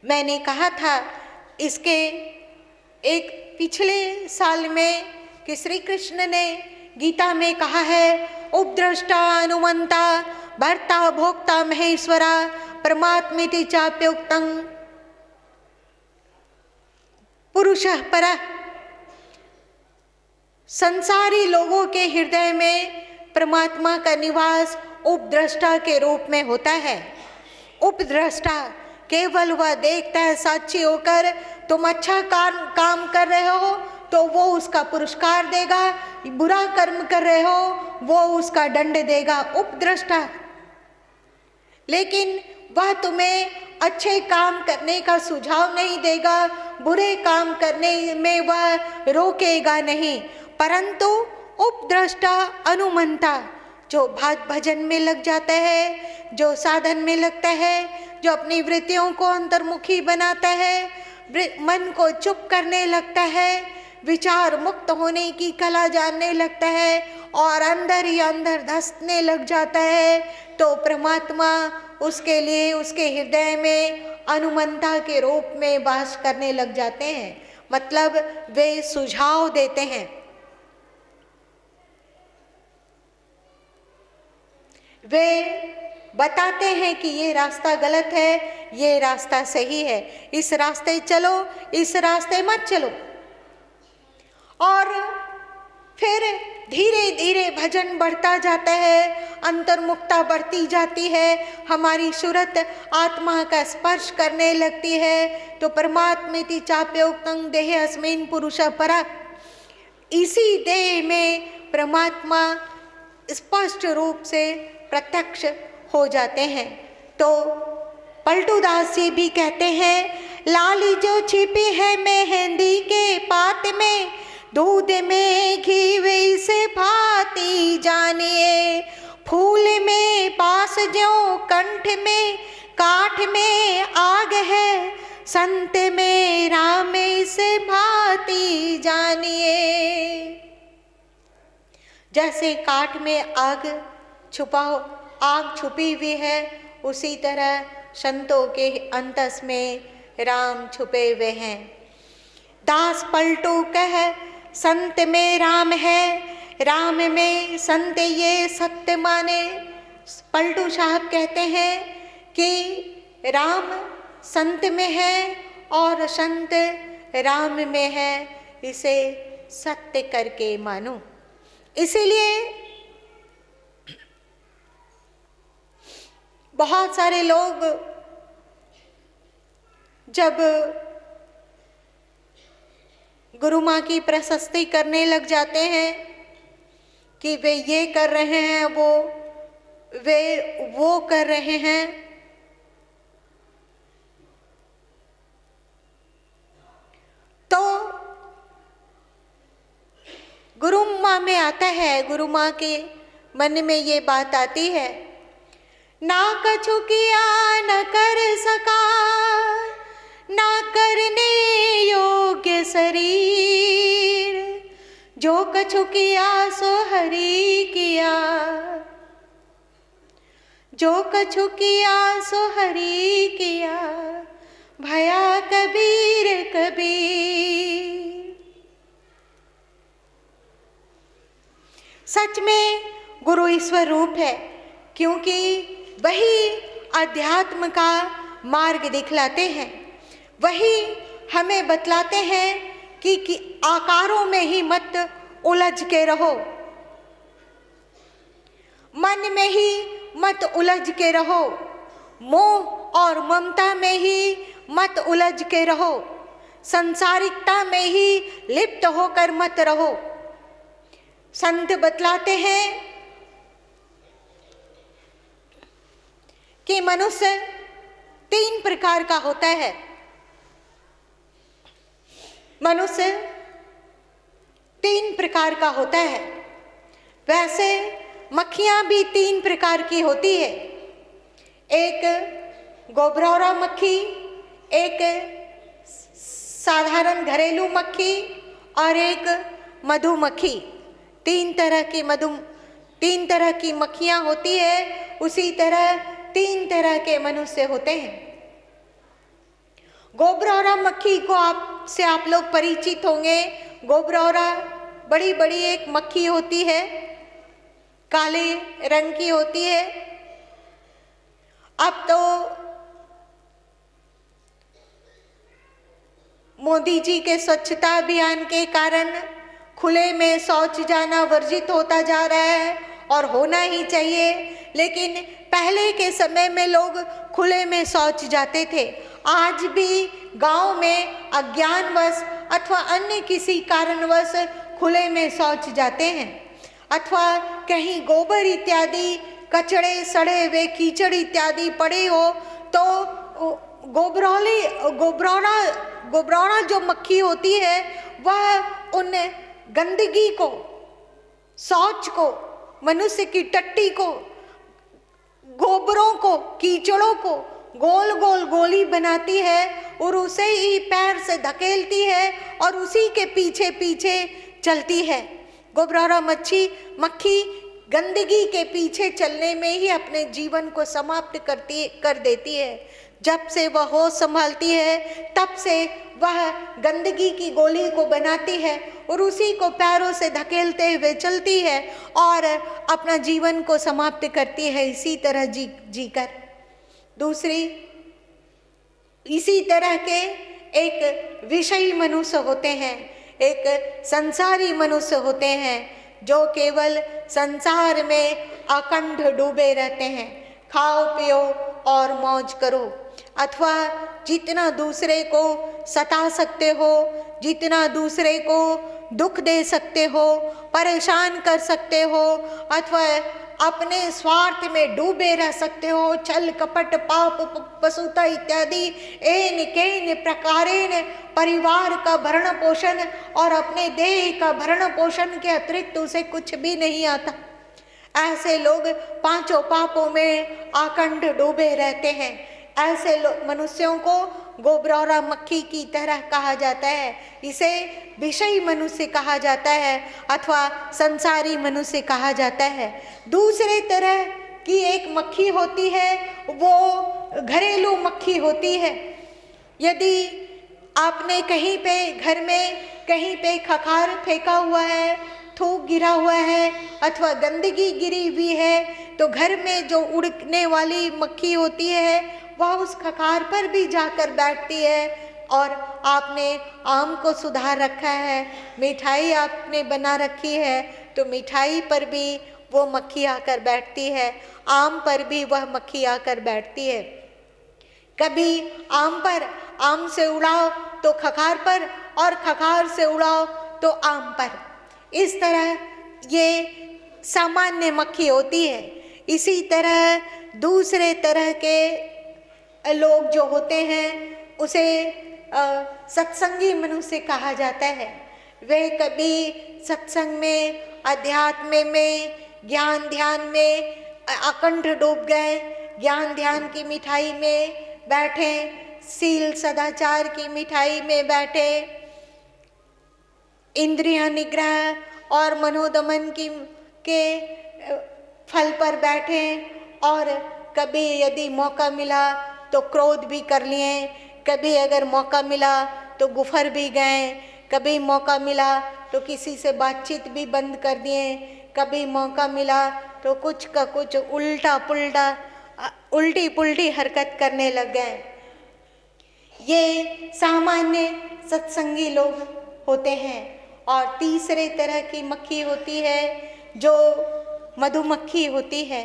मैंने कहा था इसके एक पिछले साल में कि श्री कृष्ण ने गीता में कहा है, उपद्रष्टा अनुमंता भर्ता भोक्ता महेश्वरा परमात्मेति चाप्योक्तं पुरुषः परः। संसारी लोगों के हृदय में परमात्मा का निवास उपद्रष्टा के रूप में होता है। उपद्रष्टा केवल वह देखता है साक्षी होकर, तुम अच्छा काम कर रहे हो तो वो उसका पुरस्कार देगा, बुरा कर्म कर रहे हो वो उसका दंड देगा, उपद्रष्टा। लेकिन वह तुम्हें अच्छे काम करने का सुझाव नहीं देगा, बुरे काम करने में वह रोकेगा नहीं, परंतु उपद्रष्टा अनुमंता जो भजन में लग जाता है, जो साधन में लगता है, जो अपनी वृत्तियों को अंतर्मुखी बनाता है, मन को चुप करने लगता है, विचार मुक्त होने की कला जानने लगता है और अंदर ही अंदर धंसने लग जाता है, तो परमात्मा उसके लिए उसके हृदय में अनुमंता के रूप में वास करने लग जाते हैं। मतलब वे सुझाव देते हैं, वे बताते हैं कि ये रास्ता गलत है, ये रास्ता सही है, इस रास्ते चलो, इस रास्ते मत चलो। और फिर धीरे धीरे भजन बढ़ता जाता है, अंतर्मुखता बढ़ती जाती है, हमारी सूरत आत्मा का स्पर्श करने लगती है, तो परमात्मेति चाप्योक्तं देहे अस्मिन् पुरुषः परः। इसी देह में परमात्मा स्पष्ट रूप से प्रत्यक्ष हो जाते हैं। तो पलटू दास जी भी कहते हैं, लाली जो छिपी है मेहंदी के पात में, दूध में घी वैसे भांति जानिए, फूल में पास ज्यों कंठ में काठ में आग है, संत में राम से भांति जानिए। जैसे काठ में आग छुपी हुई है, उसी तरह संतों के अंतस में राम छुपे हुए हैं। दास पलटू कह संत में राम है, राम में संत ये सत्य माने। पलटू साहब कहते हैं कि राम संत में है और संत राम में है, इसे सत्य करके मानो। इसीलिए बहुत सारे लोग जब गुरु माँ की प्रशस्ति करने लग जाते हैं कि वे ये कर रहे हैं, वो कर रहे हैं, तो गुरु माँ में आता है, गुरु माँ के मन में ये बात आती है, ना कछु किया न कर सका, ना करने योग्य शरीर, जो कछु किया सो हरि किया, जो कछु किया सो हरि किया, भया कबीर कबीर। सच में गुरु ईश्वर रूप है, क्योंकि वही अध्यात्म का मार्ग दिखलाते हैं, वही हमें बतलाते हैं कि आकारों में ही मत उलझ के रहो, मन में ही मत उलझ के रहो, मोह और ममता में ही मत उलझ के रहो, संसारिकता में ही लिप्त होकर मत रहो। संत बतलाते हैं कि मनुष्य 3 प्रकार का होता है। मनुष्य 3 प्रकार का होता है। वैसे मक्खियां भी 3 प्रकार की होती है। एक गोबरौरा मक्खी, एक साधारण घरेलू मक्खी और एक मधुमक्खी। 3 तरह की मक्खियां होती है, उसी तरह 3 तरह के मनुष्य होते हैं। गोबरौरा मक्खी को आप लोग परिचित होंगे। गोबरौरा बड़ी बड़ी एक मक्खी होती है, काले रंग की होती है। अब तो मोदी जी के स्वच्छता अभियान के कारण खुले में शौच जाना वर्जित होता जा रहा है और होना ही चाहिए, लेकिन पहले के समय में लोग खुले में शौच जाते थे। आज भी गांव में अज्ञानवश अथवा अन्य किसी कारणवश खुले में शौच जाते हैं, अथवा कहीं गोबर इत्यादि कचड़े, सड़े हुए कीचड़ इत्यादि पड़े हो तो गोबरौरा जो मक्खी होती है वह उन गंदगी को, शौच को, मनुष्य की टट्टी को, गोबरों को, कीचड़ों को गोल गोल गोली बनाती है और उसे ही पैर से धकेलती है और उसी के पीछे पीछे चलती है। गोबरौरा मक्खी गंदगी के पीछे चलने में ही अपने जीवन को समाप्त कर देती है। जब से वह होश संभालती है तब से वह गंदगी की गोली को बनाती है और उसी को पैरों से धकेलते हुए चलती है और अपना जीवन को समाप्त करती है इसी तरह जीकर। दूसरी, इसी तरह के एक विषयी मनुष्य होते हैं, एक संसारी मनुष्य होते हैं जो केवल संसार में अखंड डूबे रहते हैं। खाओ पियो और मौज करो, अथवा जितना दूसरे को सता सकते हो, जितना दूसरे को दुख दे सकते हो, परेशान कर सकते हो, अथवा अपने स्वार्थ में डूबे रह सकते हो, छल कपट पाप पशुता इत्यादि एन केन प्रकारेण परिवार का भरण पोषण और अपने देह का भरण पोषण के अतिरिक्त उसे कुछ भी नहीं आता। ऐसे लोग पांचों पापों में अखंड डूबे रहते हैं। ऐसे मनुष्यों को गोबरौरा मक्खी की तरह कहा जाता है। इसे विषयी मनुष्य कहा जाता है अथवा संसारी मनुष्य कहा जाता है। दूसरे तरह की एक मक्खी होती है, वो घरेलू मक्खी होती है। यदि आपने कहीं पे घर में कहीं पे खखार फेंका हुआ है, थूक गिरा हुआ है अथवा गंदगी गिरी हुई है, तो घर में जो उड़ने वाली मक्खी होती है वह उस खखार पर भी जाकर बैठती है। और आपने आम को सुधार रखा है, मिठाई आपने बना रखी है, तो मिठाई पर भी वो मक्खी आकर बैठती है, आम पर भी वह मक्खी आकर बैठती है। कभी आम पर, आम से उड़ाओ तो खखार पर और खखार से उड़ाओ तो आम पर। इस तरह ये सामान्य मक्खी होती है। इसी तरह दूसरे तरह के लोग जो होते हैं उसे सत्संगी मनुष्य कहा जाता है। वे कभी सत्संग में, अध्यात्म में, ज्ञान ध्यान में अखंड डूब गए, ज्ञान ध्यान की मिठाई में बैठे, सील सदाचार की मिठाई में बैठे, इंद्रिय निग्रह और मनोदमन के फल पर बैठे, और कभी यदि मौका मिला तो क्रोध भी कर लिए, कभी अगर मौका मिला तो गुफर भी गए, कभी मौका मिला तो किसी से बातचीत भी बंद कर दिए, कभी मौका मिला तो कुछ का कुछ उल्टा पुल्टा, उल्टी पुल्टी हरकत करने लग गए। ये सामान्य सत्संगी लोग होते हैं। और तीसरे तरह की मक्खी होती है जो मधुमक्खी होती है।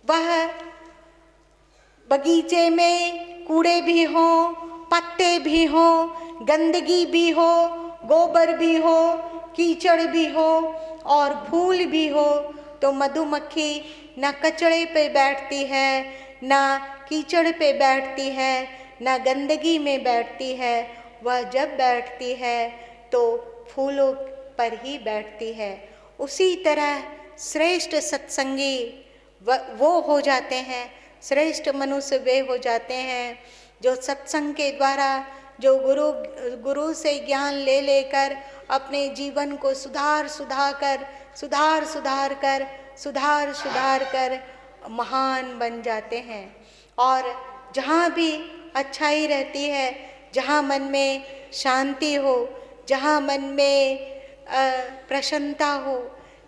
वह बगीचे में कूड़े भी हो, पत्ते भी हो, गंदगी भी हो, गोबर भी हो, कीचड़ भी हो और फूल भी हो, तो मधुमक्खी ना कचड़े पे बैठती है, ना कीचड़ पे बैठती है, ना गंदगी में बैठती है। वह जब बैठती है तो फूलों पर ही बैठती है। उसी तरह श्रेष्ठ सत्संगी वो हो जाते हैं, श्रेष्ठ मनुष्य वे हो जाते हैं जो सत्संग के द्वारा, जो गुरु से ज्ञान ले लेकर अपने जीवन को सुधार कर महान बन जाते हैं। और जहाँ भी अच्छाई रहती है, जहाँ मन में शांति हो, जहाँ मन में प्रसन्नता हो,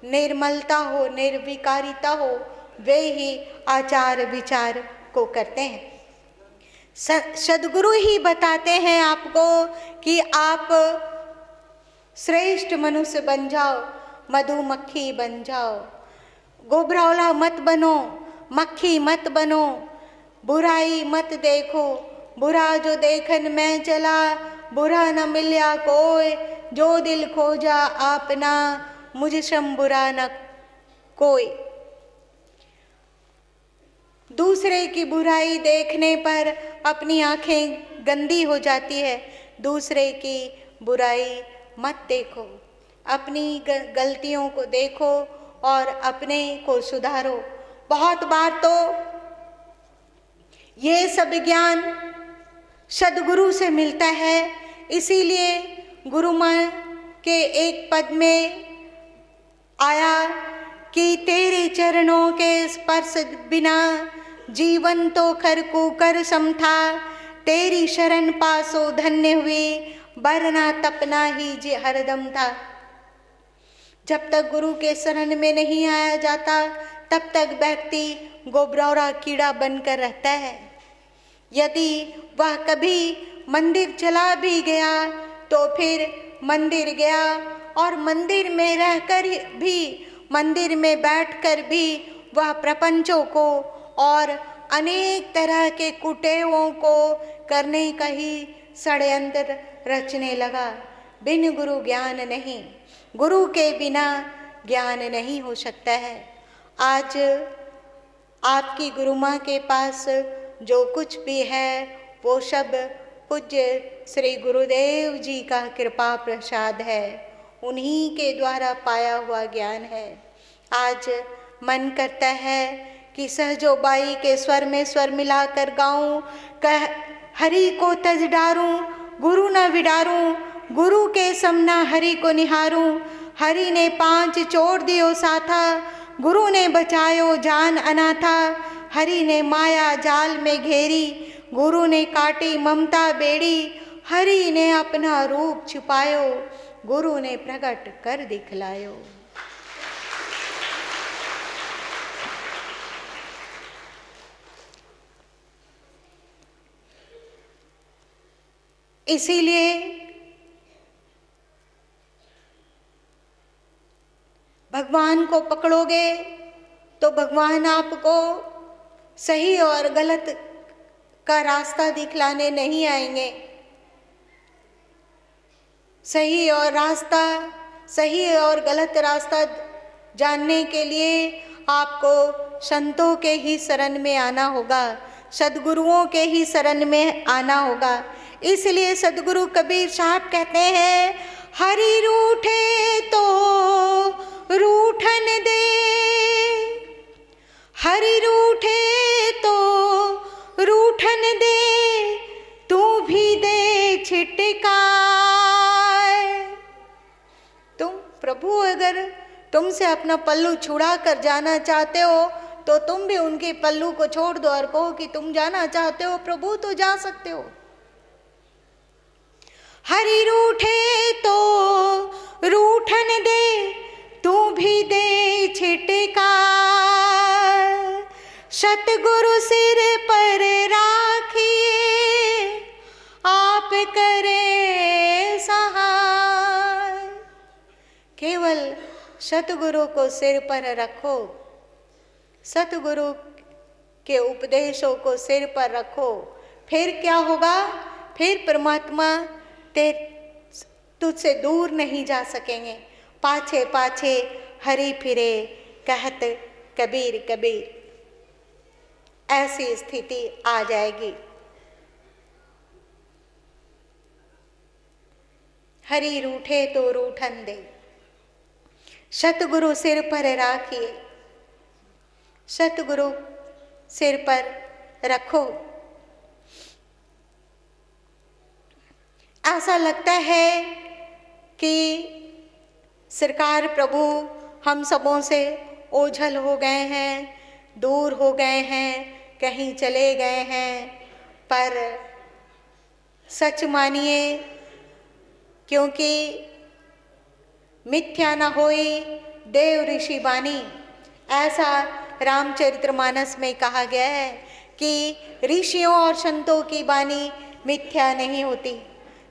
निर्मलता हो, निर्विकारिता हो, वे ही आचार विचार को करते हैं। सद्गुरु ही बताते हैं आपको कि आप श्रेष्ठ मनुष्य बन जाओ, मधुमक्खी बन जाओ, गोबरौला मत बनो, मक्खी मत बनो, बुराई मत देखो, बुरा जो देखन मैं चला, बुरा न मिल्या कोई, जो दिल खोजा आपना, मुझ सम बुरा न कोई। दूसरे की बुराई देखने पर अपनी आंखें गंदी हो जाती है। दूसरे की बुराई मत देखो, अपनी गलतियों को देखो और अपने को सुधारो। बहुत बार तो ये सब ज्ञान सद्गुरु से मिलता है, इसीलिए गुरु माँ के एक पद में आया कि तेरे चरणों के स्पर्श बिना जीवन तो खर कुकर सम था, तेरी शरण पासो धन्य हुई, बरना तपना ही जे हरदम था। जब तक गुरु के शरण में नहीं आया जाता तब तक व्यक्ति गोबरौरा कीड़ा बनकर रहता है। यदि वह कभी मंदिर चला भी गया तो फिर मंदिर गया, और मंदिर में रहकर भी, मंदिर में बैठकर भी वह प्रपंचों को और अनेक तरह के कुटेवों को करने का ही षड्यंत्र रचने लगा। बिन गुरु ज्ञान नहीं, गुरु के बिना ज्ञान नहीं हो सकता है। आज आपकी गुरु माँ के पास जो कुछ भी है वो सब पूज्य श्री गुरुदेव जी का कृपा प्रसाद है, उन्हीं के द्वारा पाया हुआ ज्ञान है। आज मन करता है कि सहजोबाई के स्वर में स्वर मिलाकर गाऊं, कह हरि को तज डारूं, गुरु न विडारूं, गुरु के समना हरि को निहारूं। हरि ने 5 चोर दियो साथा, गुरु ने बचायो जान अनाथा। हरि ने माया जाल में घेरी, गुरु ने काटी ममता बेड़ी। हरि ने अपना रूप छुपायो, गुरु ने प्रकट कर दिखलायो। इसीलिए भगवान को पकड़ोगे तो भगवान आपको सही और गलत का रास्ता दिखलाने नहीं आएंगे। सही और गलत रास्ता जानने के लिए आपको संतों के ही शरण में आना होगा, सद्गुरुओं के ही शरण में आना होगा। इसलिए सद्गुरु कबीर साहब कहते हैं, हरि रूठे तो रूठन दे, हरि रूठे तो रूठन दे, तू भी दे छिटकाए। तुम प्रभु अगर तुमसे अपना पल्लू छुड़ा कर जाना चाहते हो तो तुम भी उनके पल्लू को छोड़ दो और कहो कि तुम जाना चाहते हो प्रभु तो जा सकते हो। हरि रूठे तो रूठन दे, तू भी दे छिटका। सतगुरु सिर पर राखिए, आप करे सहाय। केवल सतगुरु को सिर पर रखो, सतगुरु के उपदेशों को सिर पर रखो, फिर क्या होगा? फिर परमात्मा तुझसे दूर नहीं जा सकेंगे। पाछे पाछे हरि फिरे, कहत कबीर कबीर, ऐसी स्थिति आ जाएगी। हरि रूठे तो रूठन दे, सतगुरु सिर पर राखिए, सतगुरु सिर पर रखो। ऐसा लगता है कि सरकार प्रभु हम सबों से ओझल हो गए हैं, दूर हो गए हैं, कहीं चले गए हैं, पर सच मानिए, क्योंकि मिथ्या न होई देव ऋषि बानी। ऐसा रामचरितमानस में कहा गया है कि ऋषियों और संतों की वाणी मिथ्या नहीं होती।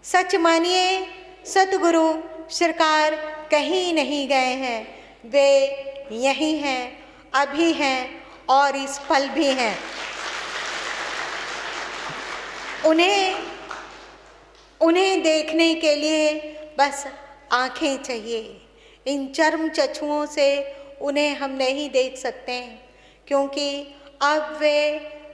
सच मानिए, सतगुरु सरकार कहीं नहीं गए हैं, वे यही हैं, अभी हैं और इस पल भी हैं। उन्हें देखने के लिए बस आंखें चाहिए। इन चर्म चक्षुओं से उन्हें हम नहीं देख सकते हैं, क्योंकि अब वे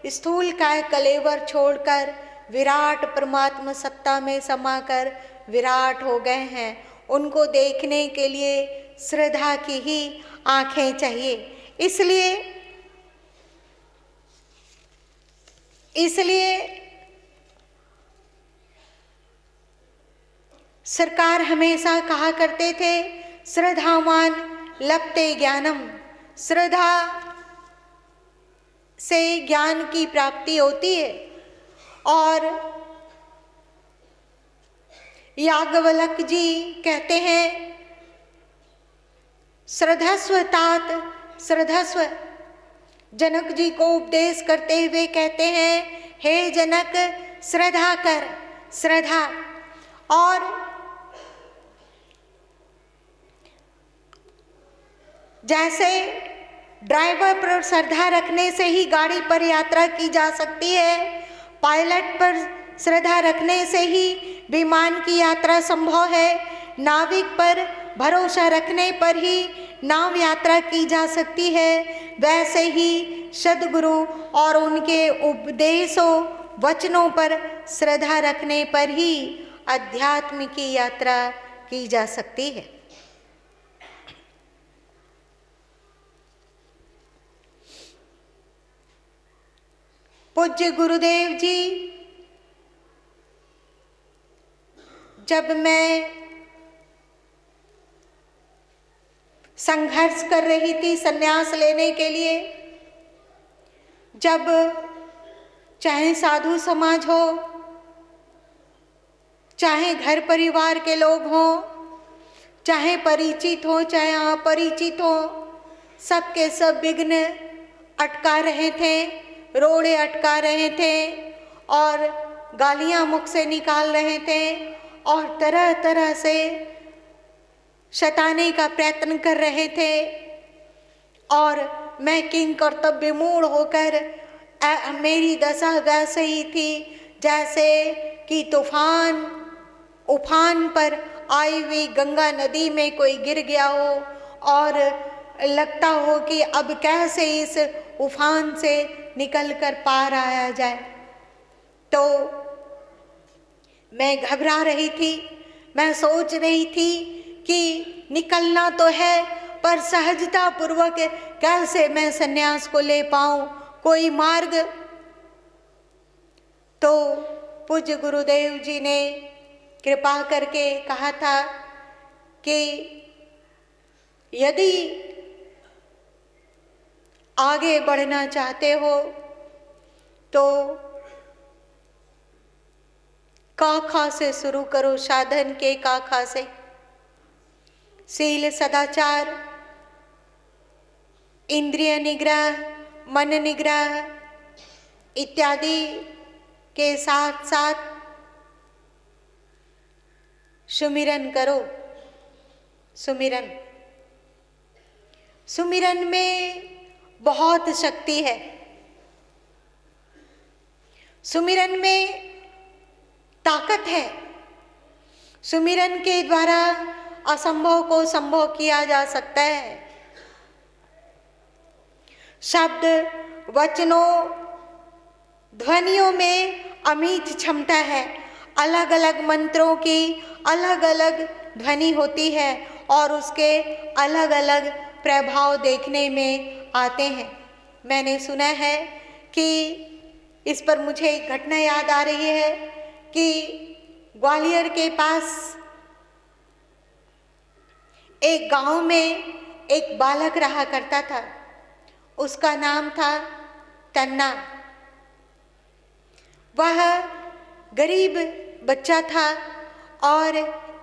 स्थूल काय कलेवर छोड़कर विराट परमात्मा सत्ता में समाकर विराट हो गए हैं। उनको देखने के लिए श्रद्धा की ही आंखें चाहिए। इसलिए सरकार हमेशा कहा करते थे, श्रद्धावान लभते ज्ञानम। श्रद्धा से ज्ञान की प्राप्ति होती है। और याज्ञवल्क्य जी कहते हैं, श्रद्धस्व तात श्रद्धस्व। जनक जी को उपदेश करते हुए कहते हैं, हे जनक श्रद्धा कर, श्रद्धा। और जैसे ड्राइवर पर श्रद्धा रखने से ही गाड़ी पर यात्रा की जा सकती है, पायलट पर श्रद्धा रखने से ही विमान की यात्रा संभव है, नाविक पर भरोसा रखने पर ही नाव यात्रा की जा सकती है, वैसे ही सद्गुरु और उनके उपदेशों वचनों पर श्रद्धा रखने पर ही अध्यात्म की यात्रा की जा सकती है। पूज्य गुरुदेव जी, जब मैं संघर्ष कर रही थी संन्यास लेने के लिए, जब चाहे साधु समाज हो, चाहे घर परिवार के लोग हों, चाहे परिचित हो चाहे अपरिचित हो, सबके सब विघ्न अटका रहे थे, रोड़े अटका रहे थे और गालियां मुख से निकाल रहे थे और तरह तरह से सताने का प्रयत्न कर रहे थे। और मैं किंग कर्तव्य मूढ़ होकर मेरी दशा वैसे ही थी जैसे कि तूफान उफान पर आई हुई गंगा नदी में कोई गिर गया हो और लगता हो कि अब कैसे इस उफान से निकलकर पार आया जाए। तो मैं घबरा रही थी, मैं सोच रही थी कि निकलना तो है, पर सहजता पूर्वक कैसे मैं संन्यास को ले पाऊं, कोई मार्ग। तो पूज्य गुरुदेव जी ने कृपा करके कहा था कि यदि आगे बढ़ना चाहते हो तो काखा से शुरू करो, साधन के काखा से। शील सदाचार, इंद्रिय निग्रह, मन निग्रह इत्यादि के साथ साथ सुमिरन करो। सुमिरन में बहुत शक्ति है। सुमिरन में ताकत है। सुमिरन के द्वारा असंभव को संभव किया जा सकता है। शब्द, वचनों, ध्वनियों में अमित क्षमता है। अलग अलग मंत्रों की अलग अलग ध्वनि होती है और उसके अलग अलग प्रभाव देखने में आते हैं। मैंने सुना है कि इस पर मुझे एक घटना याद आ रही है कि ग्वालियर के पास एक गांव में एक बालक रहा करता था। उसका नाम था तन्ना। वह गरीब बच्चा था और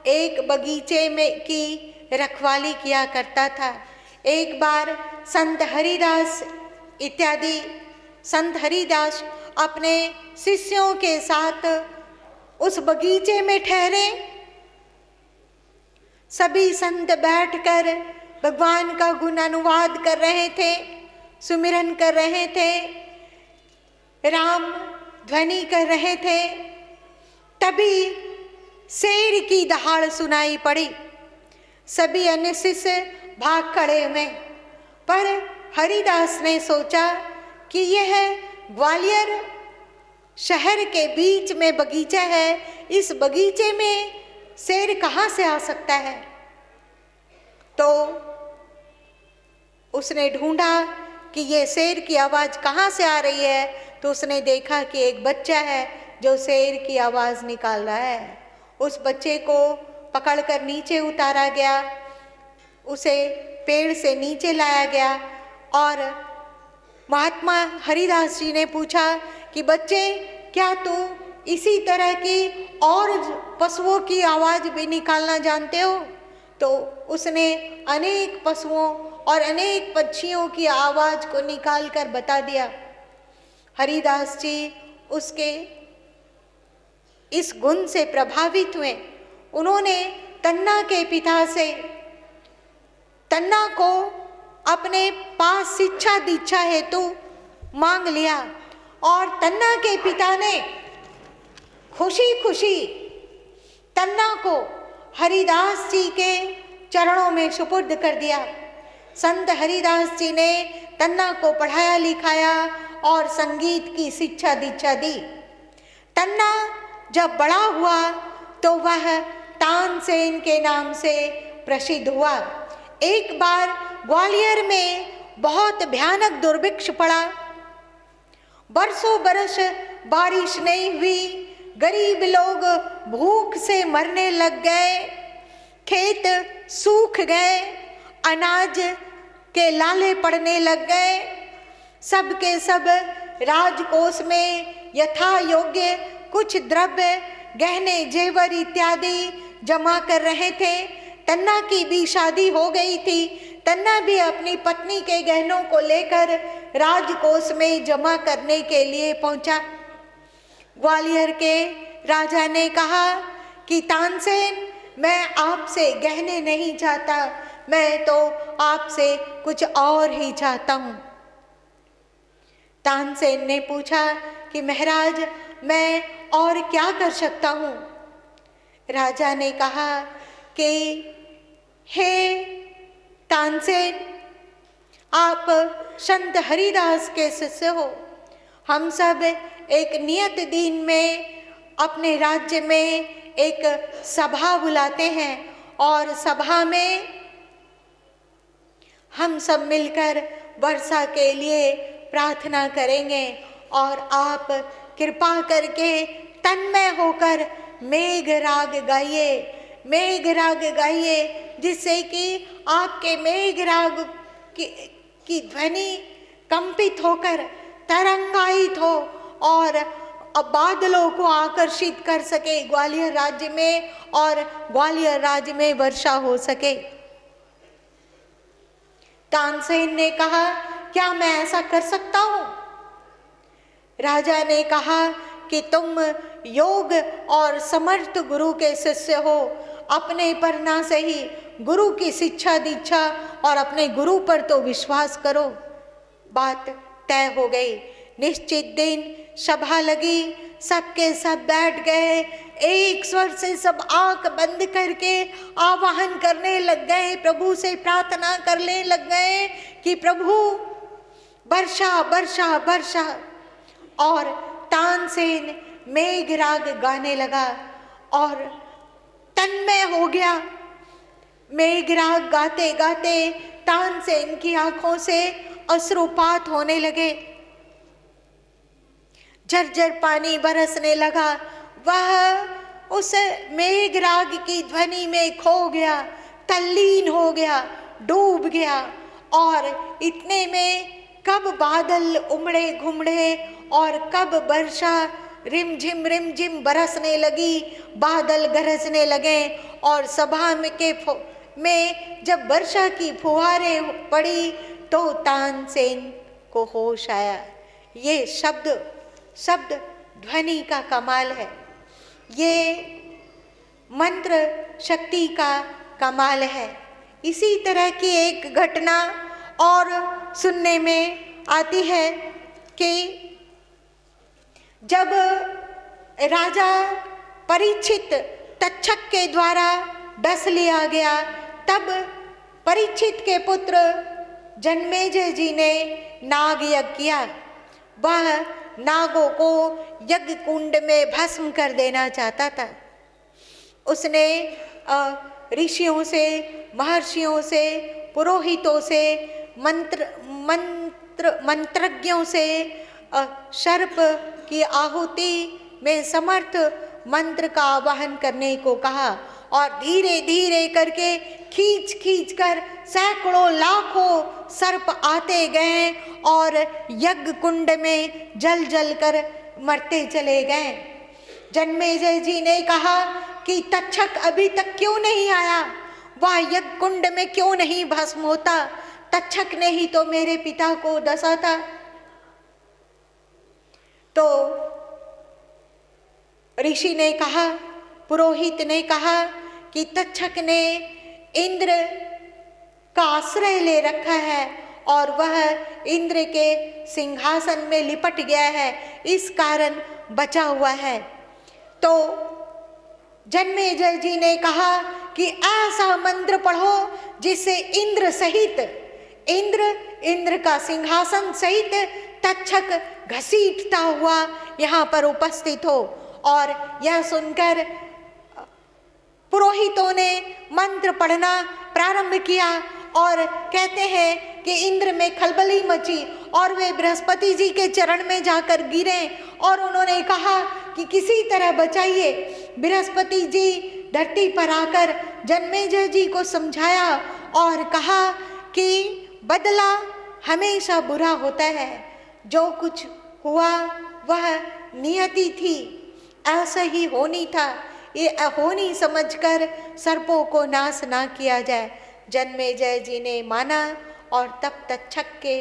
एक बगीचे में की रखवाली किया करता था। एक बार संत हरिदास इत्यादि संत हरिदास अपने शिष्यों के साथ उस बगीचे में ठहरे। सभी संत बैठकर भगवान का गुण अनुवाद कर रहे थे, सुमिरन कर रहे थे, राम ध्वनि कर रहे थे। तभी शेर की दहाड़ सुनाई पड़ी। सभी अन्य शिष्य भाग खड़े हुए, पर हरिदास ने सोचा कि यह ग्वालियर शहर के बीच में बगीचा है, इस बगीचे में शेर कहाँ से आ सकता है। तो उसने ढूंढा कि ये शेर की आवाज़ कहाँ से आ रही है, तो उसने देखा कि एक बच्चा है जो शेर की आवाज़ निकाल रहा है। उस बच्चे को पकड़कर नीचे उतारा गया, उसे पेड़ से नीचे लाया गया और महात्मा हरिदास जी ने पूछा कि बच्चे, क्या तू इसी तरह की और पशुओं की आवाज़ भी निकालना जानते हो? तो उसने अनेक पशुओं और अनेक पक्षियों की आवाज़ को निकाल कर बता दिया। हरिदास जी उसके इस गुण से प्रभावित हुए। उन्होंने तन्ना के पिता से तन्ना को अपने पास शिक्षा दीक्षा हेतु मांग लिया और तन्ना के पिता ने खुशी खुशी तन्ना को हरिदास जी के चरणों में सुपुर्द कर दिया। संत हरिदास जी ने तन्ना को पढ़ाया लिखाया और संगीत की शिक्षा दीक्षा दी। तन्ना जब बड़ा हुआ तो वह तानसेन के नाम से प्रसिद्ध हुआ। एक बार ग्वालियर में बहुत भयानक दुर्भिक्ष पड़ा। बरसों बरस बारिश नहीं हुई, गरीब लोग भूख से मरने लग गए, खेत सूख गए, अनाज के लाले पड़ने लग गए। सब के सब राजकोष में यथा योग्य कुछ द्रव्य, गहने, जेवर इत्यादि जमा कर रहे थे। तन्ना की भी शादी हो गई थी। तन्ना भी अपनी पत्नी के गहनों को लेकर राजकोष में जमा करने के लिए पहुंचा। ग्वालियर के राजा ने कहा कि तानसेन, मैं आपसे गहने नहीं चाहता, मैं तो आपसे कुछ और ही चाहता हूँ। तानसेन ने पूछा कि महाराज, मैं और क्या कर सकता हूँ? राजा ने कहा कि हे तानसेन, आप संत हरिदास के शिष्य हो। हम सब एक नियत दिन में अपने राज्य में एक सभा बुलाते हैं और सभा में हम सब मिलकर वर्षा के लिए प्रार्थना करेंगे और आप कृपा करके तन्मय होकर मेघ राग गाइए, मेघ राग गाइए, जिससे कि आपके मेघ राग की ध्वनि कंपित होकर तरंगायित हो और बादलों को आकर्षित कर सके ग्वालियर राज्य में और ग्वालियर राज्य में वर्षा हो सके। तानसेन ने कहा, क्या मैं ऐसा कर सकता हूँ? राजा ने कहा कि तुम योग और समर्थ गुरु के शिष्य हो, अपने पर ना सही गुरु की शिक्षा दीक्षा और अपने गुरु पर तो विश्वास करो। बात तय हो गई। निश्चित दिन सभा लगी, सबके सब बैठ गए। एक स्वर से सब आंख बंद करके आवाहन करने लग गए, प्रभु से प्रार्थना करने लग गए कि प्रभु वर्षा वर्षा वर्षा। और तानसेन मेघराग गाने लगा और तन्मय हो गया। मेघराग गाते गाते तानसेन की आंखों से अश्रुपात होने लगे, झरझर पानी बरसने लगा। वह उस मेघराग की ध्वनि में खो गया, तल्लीन हो गया, डूब गया। और इतने में कब बादल उमड़े घुमड़े और कब वर्षा रिम झिम बरसने लगी, बादल गरजने लगे और सभा में जब वर्षा की फुहारें पड़ी तो तानसेन को होश आया। ये शब्द ध्वनि का कमाल है, ये मंत्र शक्ति का कमाल है। इसी तरह की एक घटना और सुनने में आती है कि जब राजा परीक्षित तक्षक के द्वारा डस लिया गया, तब परीक्षित के पुत्र जन्मेजय जी ने नाग यज्ञ किया। वह नागों को यज्ञ कुंड में भस्म कर देना चाहता था। उसने ऋषियों से, महर्षियों से, पुरोहितों से, मंत्रज्ञों से सर्प की आहुति में समर्थ मंत्र का आवाहन करने को कहा और धीरे धीरे करके खींच कर सैकड़ों लाखों सर्प आते गए और यज्ञ कुंड में जल कर मरते चले गए। जन्मेजय जी ने कहा कि तक्षक अभी तक क्यों नहीं आया, वह यज्ञ कुंड में क्यों नहीं भस्म होता? तक्षक ने ही तो मेरे पिता को डसा था। तो ऋषि ने कहा, पुरोहित ने कहा कि तक्षक ने इंद्र का आश्रय ले रखा है और वह इंद्र के सिंहासन में लिपट गया है, इस कारण बचा हुआ है। तो जन्मेजय जी ने कहा कि ऐसा मंत्र पढ़ो जिससे इंद्र का सिंहासन सहित तक्षक घसीटता हुआ यहाँ पर उपस्थित हो। और यह सुनकर पुरोहितों ने मंत्र पढ़ना प्रारंभ किया और कहते हैं कि इंद्र में खलबली मची और वे बृहस्पति जी के चरण में जाकर गिरे और उन्होंने कहा कि किसी तरह बचाइए। बृहस्पति जी धरती पर आकर जन्मेजय जी को समझाया और कहा कि बदला हमेशा बुरा होता है, जो कुछ हुआ वह नियति थी, ऐसा ही होनी था, ये अहोनी समझकर सर्पों को नाश ना किया जाए। जन्मेजय जी ने माना और तब तक्षक के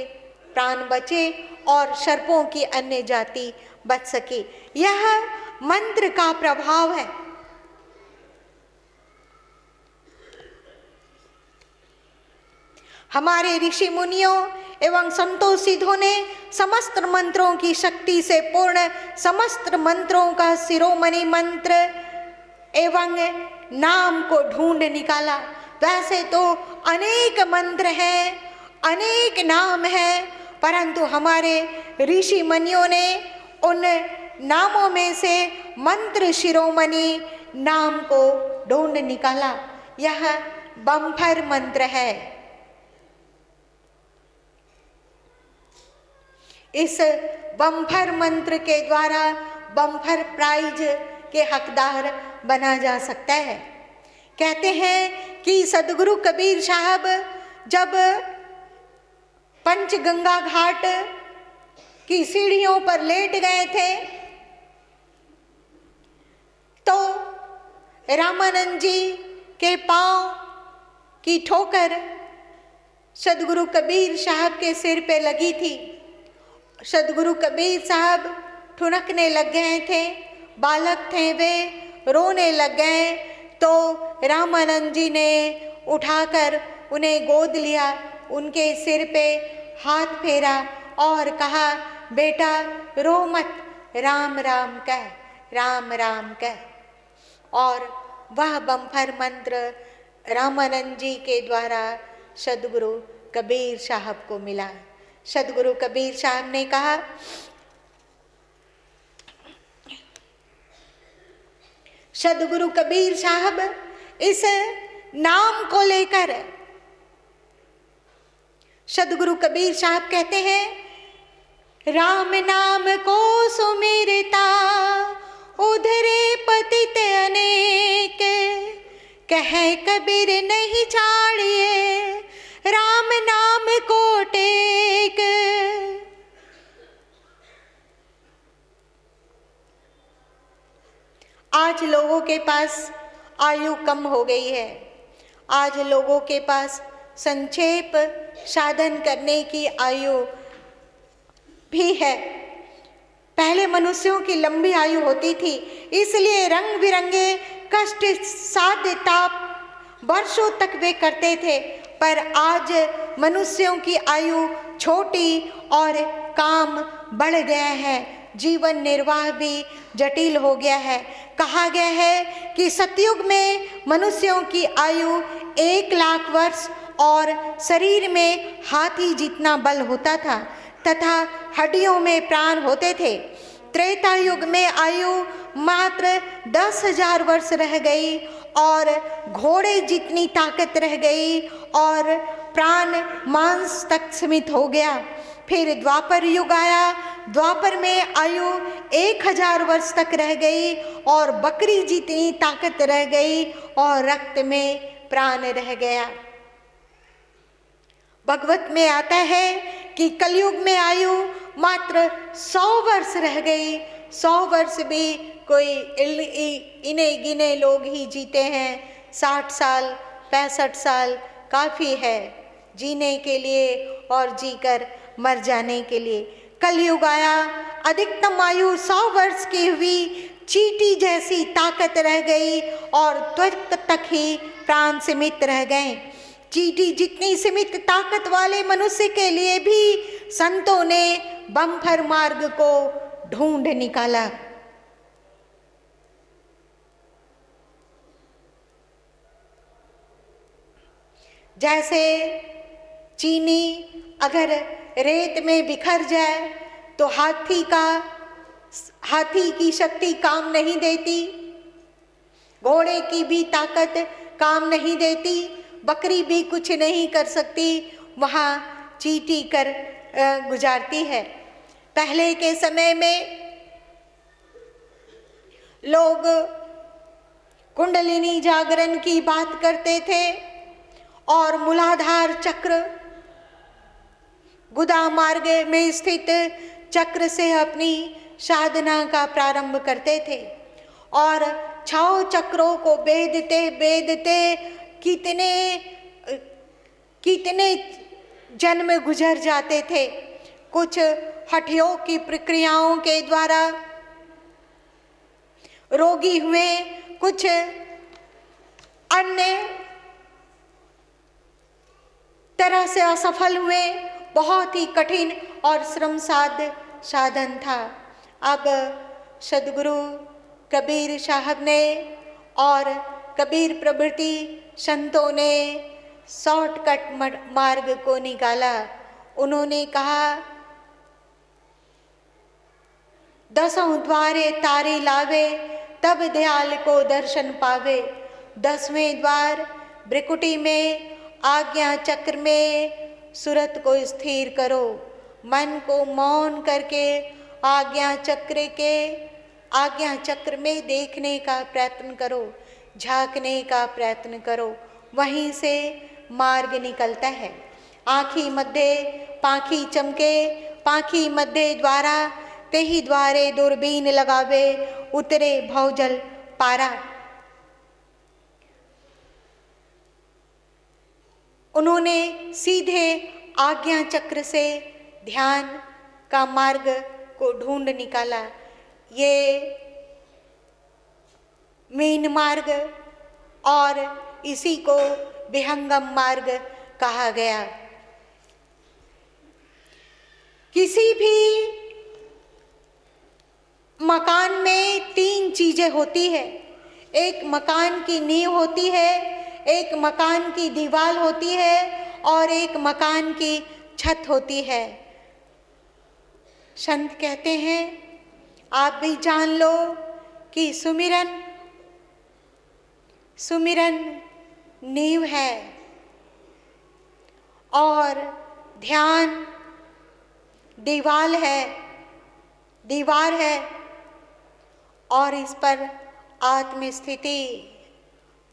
प्राण बचे और सर्पों की अन्य जाति बच सकी। यह मंत्र का प्रभाव है। हमारे ऋषि मुनियों एवं संतों सिद्धों ने समस्त मंत्रों की शक्ति से पूर्ण समस्त मंत्रों का शिरोमणि मंत्र एवं नाम को ढूंढ निकाला। वैसे तो अनेक मंत्र हैं, अनेक नाम हैं, परंतु हमारे ऋषि मुनियों ने उन नामों में से मंत्र शिरोमणि नाम को ढूंढ निकाला। यह बम्फर मंत्र है। इस बम्फर मंत्र के द्वारा बम्फर प्राइज के हकदार बना जा सकता है। कहते हैं कि सदगुरु कबीर साहब जब पंचगंगा घाट की सीढ़ियों पर लेट गए थे तो रामानंद जी के पांव की ठोकर सदगुरु कबीर साहब के सिर पे लगी थी। सदगुरु कबीर साहब ठुनकने लग गए थे, बालक थे वे, रोने लग गए। तो रामानंद जी ने उठाकर उन्हें गोद लिया, उनके सिर पे हाथ फेरा और कहा, बेटा रो मत, राम राम कह, राम राम कह। और वह बम्फर मंत्र रामानंद जी के द्वारा सदगुरु कबीर साहब को मिला। सदगुरु कबीर साहब ने कहा, सदगुरु कबीर साहब इस नाम को लेकर, सदगुरु कबीर साहब कहते हैं, राम नाम को सुमिरता उधरे पतित अनेक, कह कबीर नहीं छाड़िए राम नाम को टेक। आज लोगों के पास आयु कम हो गई है। आज लोगों के पास संक्षेप साधन करने की आयु भी है। पहले मनुष्यों की लंबी आयु होती थी, इसलिए रंग बिरंगे कष्ट साध्य ताप वर्षों तक वे करते थे। पर आज मनुष्यों की आयु छोटी और काम बढ़ गया है, जीवन निर्वाह भी जटिल हो गया है। कहा गया है कि सतयुग में मनुष्यों की आयु 1,00,000 वर्ष और शरीर में हाथी जितना बल होता था तथा हड्डियों में प्राण होते थे। त्रेता युग में आयु मात्र 10,000 वर्ष रह गई और घोड़े जितनी ताकत रह गई और प्राण मांस तक सीमित हो गया। फिर द्वापर युग आया। द्वापर में आयु 1,000 वर्ष तक रह गई और बकरी जितनी ताकत रह गई और रक्त में प्राण रह गया। भगवत में आता है कि कलयुग में आयु मात्र 100 वर्ष रह गई। 100 वर्ष भी कोई इन्हें गिने लोग ही जीते हैं। 60 साल 65 साल काफ़ी है जीने के लिए और जीकर मर जाने के लिए। कलयुग आया, अधिकतम आयु 100 वर्ष की हुई, चींटी जैसी ताकत रह गई और त्वचा तक ही प्राण सीमित रह गए। चींटी जितनी सीमित ताकत वाले मनुष्य के लिए भी संतों ने बम्फर मार्ग को ढूंढ निकाला। जैसे चीनी अगर रेत में बिखर जाए तो हाथी की शक्ति काम नहीं देती, घोड़े की भी ताकत काम नहीं देती, बकरी भी कुछ नहीं कर सकती, वहाँ चींटी कर गुजारती है। पहले के समय में लोग कुंडलिनी जागरण की बात करते थे और मूलाधार चक्र गुदा मार्ग में स्थित चक्र से अपनी साधना का प्रारंभ करते थे और 6 चक्रों को बेदते कितने जन्म गुजर जाते थे। कुछ हठयोग की प्रक्रियाओं के द्वारा रोगी हुए, कुछ अन्य तरह से असफल हुए। बहुत ही कठिन और श्रम साध्य साधन था। अब सदगुरु कबीर साहब ने और कबीर प्रभृति संतों ने शॉर्टकट मार्ग को निकाला। उन्होंने कहा, 10 द्वारे तारे लावे, तब दयाल को दर्शन पावे। 10वें द्वार भ्रिकुटी में आज्ञा चक्र में सुरत को स्थिर करो, मन को मौन करके आज्ञा चक्र में देखने का प्रयत्न करो, झांकने का प्रयत्न करो, वहीं से मार्ग निकलता है। आँखी मध्य पाखी चमके, पाखी मध्य द्वारा, तेहि द्वारे दूरबीन लगावे, उतरे भवजल पारा। उन्होंने सीधे आज्ञा चक्र से ध्यान का मार्ग को ढूंढ निकाला। ये मीन मार्ग और इसी को विहंगम मार्ग कहा गया। किसी भी मकान में 3 चीजें होती है। एक मकान की नींव होती है, एक मकान की दीवार होती है और एक मकान की छत होती है। संत कहते हैं, आप भी जान लो कि सुमिरन नींव है और ध्यान दीवार है और इस पर आत्मस्थिति,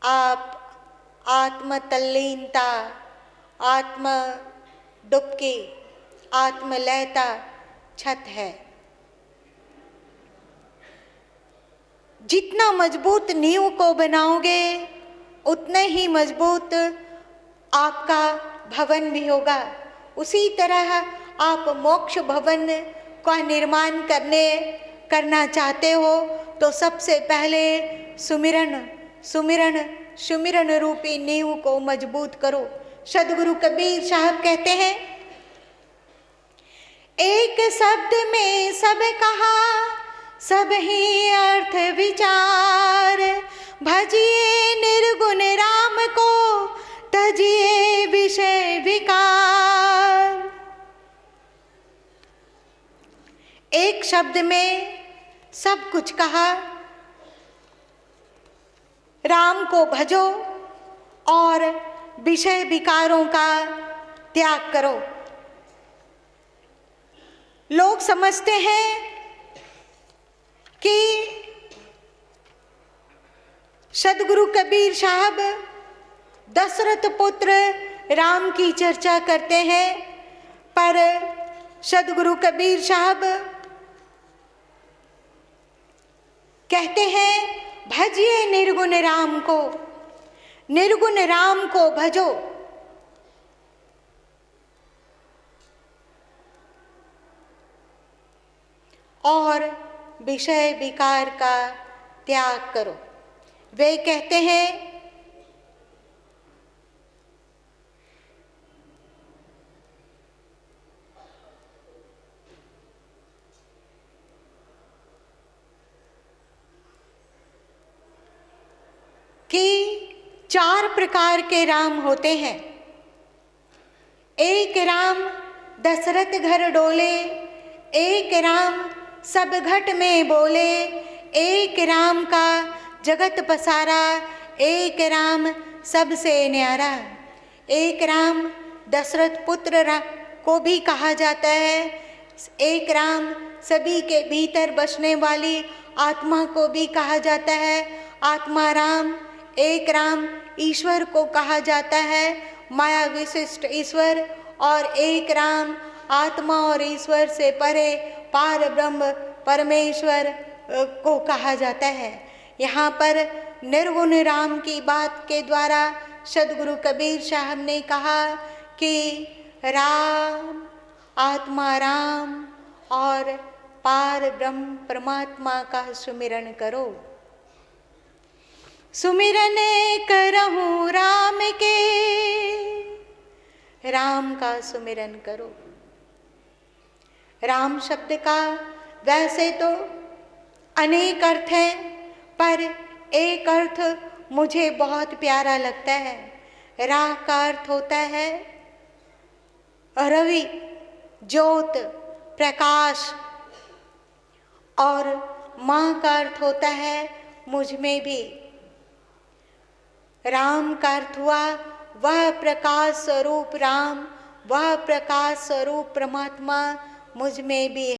आप आत्म तल्लीनता, आत्म डुबकी, आत्मलयता छत है। जितना मजबूत नींव को बनाओगे उतने ही मजबूत आपका भवन भी होगा। उसी तरह आप मोक्ष भवन का निर्माण करना चाहते हो तो सबसे पहले सुमिरन रूपी नींव को मजबूत करो। सदगुरु कबीर साहब कहते हैं, एक शब्द में सब कहा, सब ही अर्थ विचार, भजिए निर्गुण राम को, तजिए विषय विकार। एक शब्द में सब कुछ कहा, राम को भजो और विषय विकारों का त्याग करो। लोग समझते हैं कि सदगुरु कबीर साहब दशरथ पुत्र राम की चर्चा करते हैं, पर सदगुरु कबीर साहब कहते हैं, भजिए निर्गुण राम को, निर्गुण राम को भजो। और विषय विकार का त्याग करो। वे कहते हैं, कि 4 प्रकार के राम होते हैं। एक राम दशरथ घर डोले, एक राम सब घट में बोले, एक राम का जगत पसारा, एक राम सबसे न्यारा। एक राम दशरथ पुत्र को भी कहा जाता है, एक राम सभी के भीतर बसने वाली आत्मा को भी कहा जाता है, आत्मा राम। एक राम ईश्वर को कहा जाता है, माया विशिष्ट ईश्वर। और एक राम आत्मा और ईश्वर से परे पार ब्रह्म परमेश्वर को कहा जाता है। यहाँ पर निर्गुण राम की बात के द्वारा सदगुरु कबीर साहब ने कहा कि राम, आत्मा राम और पार ब्रह्म परमात्मा का सुमिरन करो। सुमिरन करहूँ राम के, राम का सुमिरन करो। राम शब्द का वैसे तो अनेक अर्थ हैं, पर एक अर्थ मुझे बहुत प्यारा लगता है। रा का अर्थ होता है रवि, ज्योत, प्रकाश, और माँ का अर्थ होता है मुझ में भी। राम का अर्थ हुआ वह प्रकाश स्वरूप राम, वह प्रकाश स्वरूप परमात्मा मुझ में भी है।